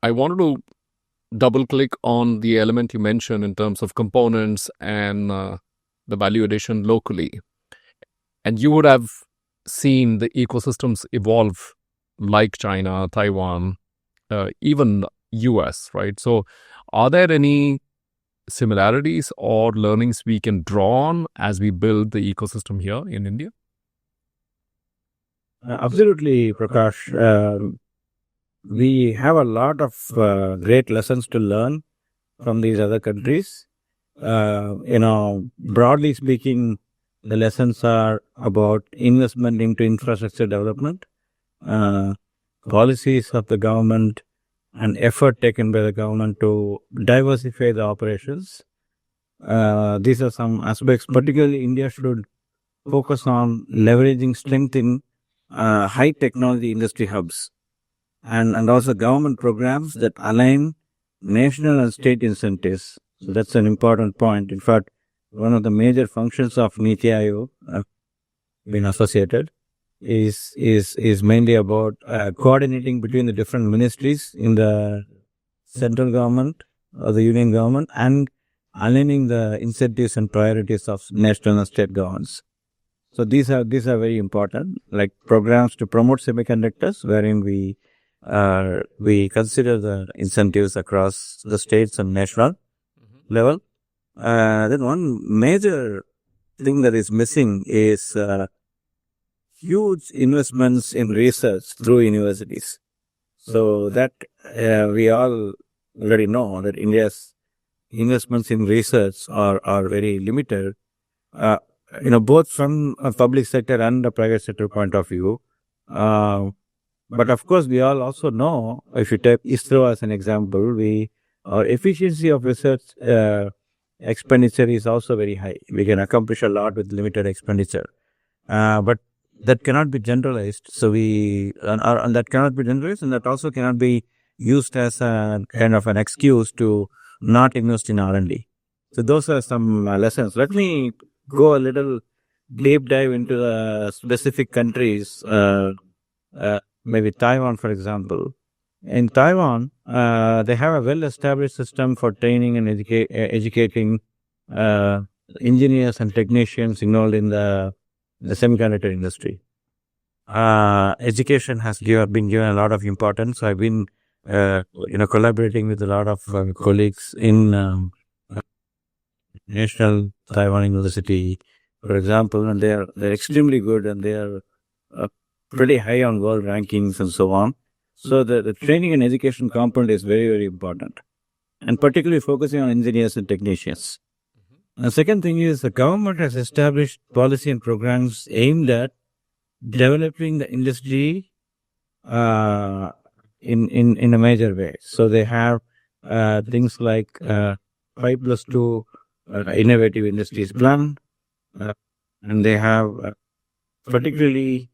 I wanted to double click on the element you mentioned in terms of components and the value addition locally. And you would have seen the ecosystems evolve like China, Taiwan, even US, right? So are there any similarities or learnings we can draw on as we build the ecosystem here in India? Absolutely, Prakash. We have a lot of great lessons to learn from these other countries. Broadly speaking, the lessons are about investment into infrastructure development, policies of the government, and effort taken by the government to diversify the operations. These are some aspects. Particularly, India should focus on leveraging strength in high technology industry hubs and also government programs that align national and state incentives. So that's an important point. In fact, one of the major functions of Niti Aayog being associated is mainly about coordinating between the different ministries in the central government or the union government and aligning the incentives and priorities of national and state governments. So these are very important, like programs to promote semiconductors, wherein we consider the incentives across the states and national level. Then one major thing that is missing is huge investments in research through universities. So that we all already know that India's investments in research are very limited. Both from a public sector and a private sector point of view. But of course, we all also know, if you take ISRO as an example, our efficiency of research expenditure is also very high. We can accomplish a lot with limited expenditure. But that cannot be generalized. So and that cannot be generalized, and that also cannot be used as a kind of an excuse to not invest in R&D. So those are some lessons. Let me go a little deep dive into the specific countries, maybe Taiwan, for example. In Taiwan, they have a well-established system for training and educating engineers and technicians involved in the semiconductor industry. Education has been given a lot of importance. So I've been, collaborating with a lot of colleagues in National Taiwan University, for example, and they're extremely good, and they are pretty high on world rankings and so on. So the training and education component is very, very important, and particularly focusing on engineers and technicians. The second thing is the government has established policy and programs aimed at developing the industry in a major way. So they have things like 5+2 innovative industries plan, and they have particularly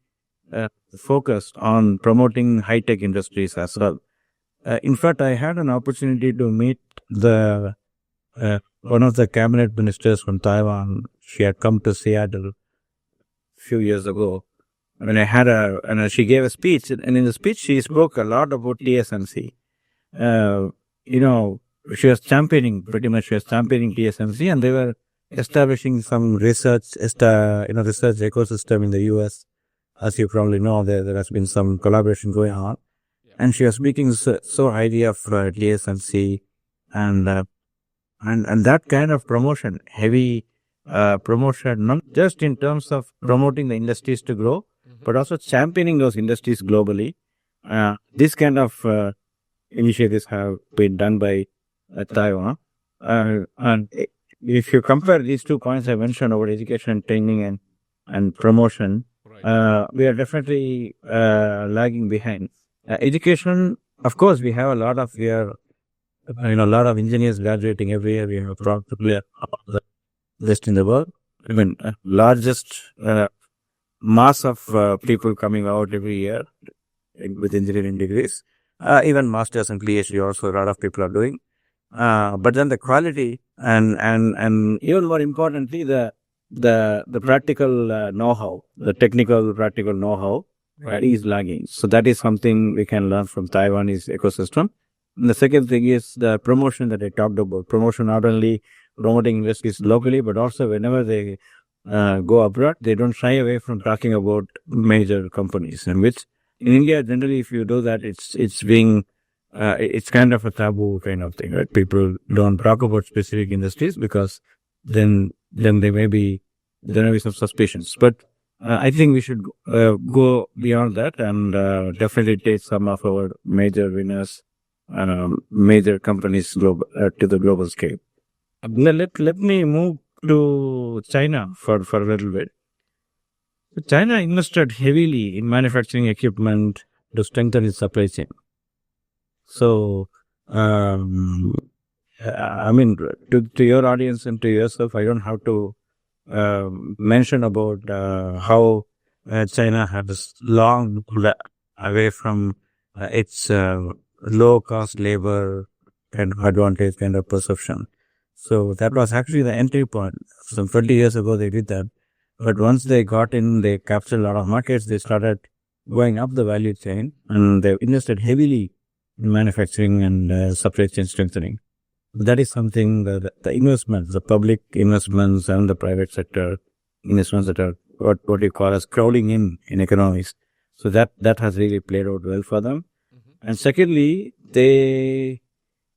focused on promoting high-tech industries as well. In fact, I had an opportunity to meet one of the cabinet ministers from Taiwan. She had come to Seattle a few years ago. When I had and she gave a speech, and in the speech she spoke a lot about TSMC. She was championing TSMC, and they were establishing some research ecosystem in the US. As you probably know, there has been some collaboration going on, and she was speaking so highly of TSMC, and that kind of promotion, heavy promotion, not just in terms of promoting the industries to grow, but also championing those industries globally. This kind of initiatives have been done by Taiwan. And if you compare these 2 points I mentioned about education, training, and promotion, we are definitely lagging behind. Education, of course, we have a lot of engineers graduating every year. We have probably the best in the world. I mean, largest mass of people coming out every year with engineering degrees. Even masters and PhD also a lot of people are doing. But then the quality and even more importantly, the practical know-how, the technical practical know-how, right, is lagging. So that is something we can learn from Taiwanese ecosystem. And the second thing is the promotion that I talked about. Promotion, not only promoting industries locally, but also whenever they go abroad, they don't shy away from talking about major companies. And which in India, generally, if you do that, it's being it's kind of a taboo kind of thing, right? People don't talk about specific industries because then there may be some suspicions. But I think we should go beyond that and definitely take some of our major winners, major companies to the global scale. Let me move to China for a little bit. China invested heavily in manufacturing equipment to strengthen its supply chain. So, I mean, to your audience and to yourself, I don't have to mention about how China has long away from its low cost labor and advantage kind of perception. So that was actually the entry point. Some 20 years ago, they did that. But once they got in, they captured a lot of markets. They started going up the value chain, and they invested heavily in manufacturing and supply chain strengthening. That is something that the investments, the public investments and the private sector investments that are what you call as crowding in economies. So that has really played out well for them. And secondly, they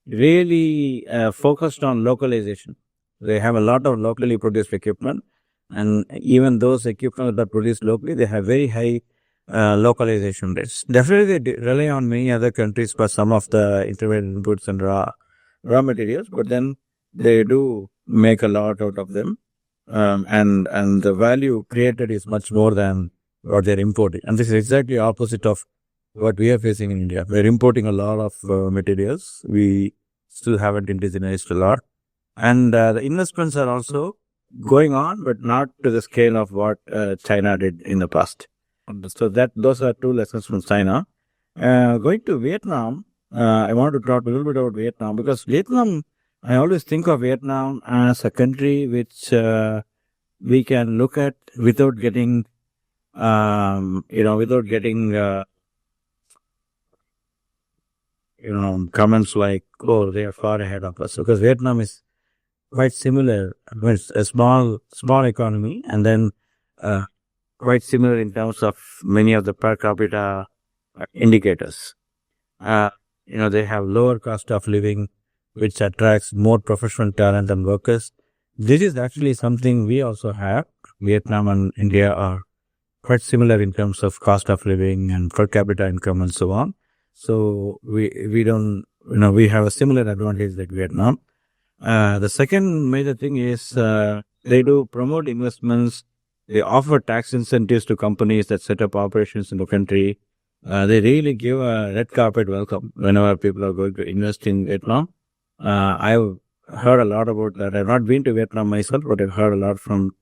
really focused on localization. They have a lot of locally produced equipment, and even those equipment that are produced locally, they have very high localization rates. Definitely, they rely on many other countries for some of the intermediate inputs and raw materials, but then they do make a lot out of them, and the value created is much more than what they're importing. And this is exactly opposite of what we are facing in India. We're importing a lot of materials. We still haven't indigenized a lot. And the investments are also going on, but not to the scale of what China did in the past. So those are two lessons from China. Going to Vietnam, I want to talk a little bit about Vietnam, because Vietnam, I always think of Vietnam as a country which we can look at without getting, comments like, oh, they are far ahead of us. Because Vietnam is quite similar. It's a small economy, and then quite similar in terms of many of the per capita indicators. They have lower cost of living, which attracts more professional talent and workers. This is actually something we also have. Vietnam and India are quite similar in terms of cost of living and per capita income and so on. So we don't, we have a similar advantage like Vietnam. The second major thing is they do promote investments. They offer tax incentives to companies that set up operations in the country. They really give a red carpet welcome whenever people are going to invest in Vietnam. I've heard a lot about that. I've not been to Vietnam myself, but I've heard a lot from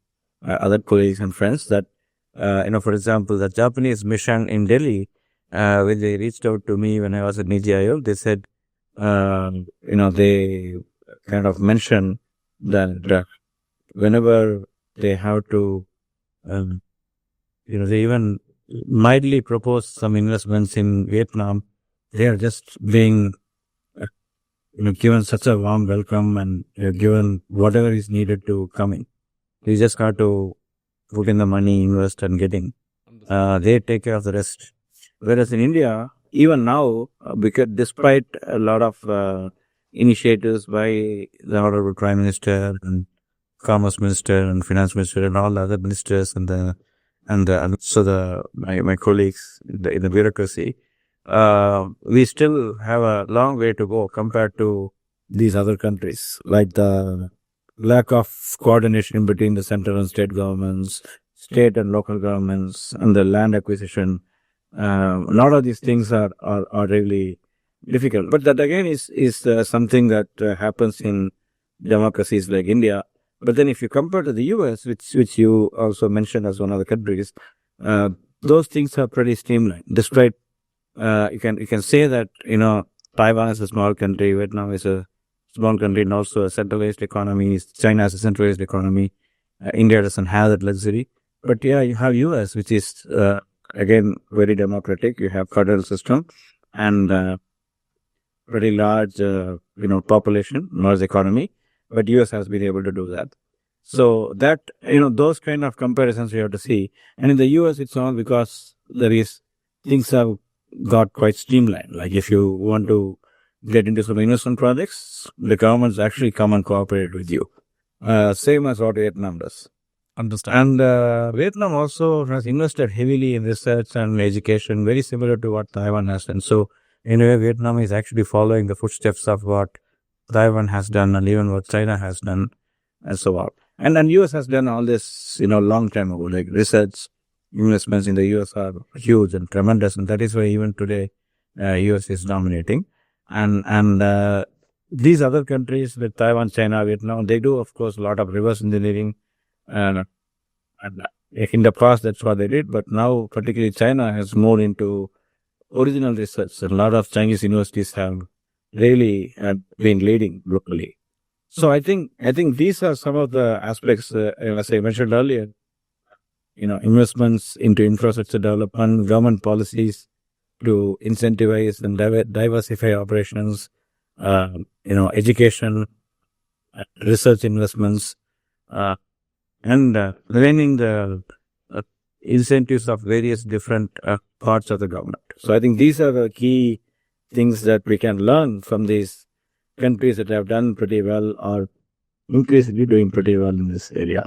other colleagues and friends that, for example, the Japanese mission in Delhi, when they reached out to me when I was at NITI, they said, they kind of mentioned that whenever they have to, they even mildly propose some investments in Vietnam, they are just being given such a warm welcome and given whatever is needed to come in. You just got to put in the money, invest and get in. They take care of the rest. Whereas in India, even now, because despite a lot of initiatives by the Honorable Prime Minister and Commerce Minister and Finance Minister and all the other ministers and my colleagues in the bureaucracy, we still have a long way to go compared to these other countries. Like the lack of coordination between the central and state governments, state and local governments, and the land acquisition. A lot of these things are really difficult. But that again is something that happens in democracies like India. But then if you compare to the US, which you also mentioned as one of the countries, those things are pretty streamlined. Despite you can say that Taiwan is a small country, Vietnam is a small country, and also a centralized economy. China has a centralized economy. India doesn't have that luxury. But yeah, you have US, which is again very democratic. You have federal system, and pretty large, population, large economy, but US has been able to do that. So that, those kind of comparisons we have to see. And in the US, it's all because things have got quite streamlined. Like if you want to get into some investment projects, the governments actually come and cooperate with you. Same as what Vietnam does. Understand. And Vietnam also has invested heavily in research and education, very similar to what Taiwan has done. So in a way, Vietnam is actually following the footsteps of what Taiwan has done and even what China has done and so on. And then US has done all this, long time ago, like research investments in the US are huge and tremendous. And that is why even today, US is dominating. And these other countries with Taiwan, China, Vietnam, they do, of course, a lot of reverse engineering. And in the past, that's what they did. But now, particularly China has moved into original research. A lot of Chinese universities have really been leading globally. So I think these are some of the aspects, as I mentioned earlier, investments into infrastructure development, government policies to incentivize and diversify operations, education, research investments, and learning the incentives of various different parts of the government. So I think these are the key things that we can learn from these countries that have done pretty well or increasingly doing pretty well in this area.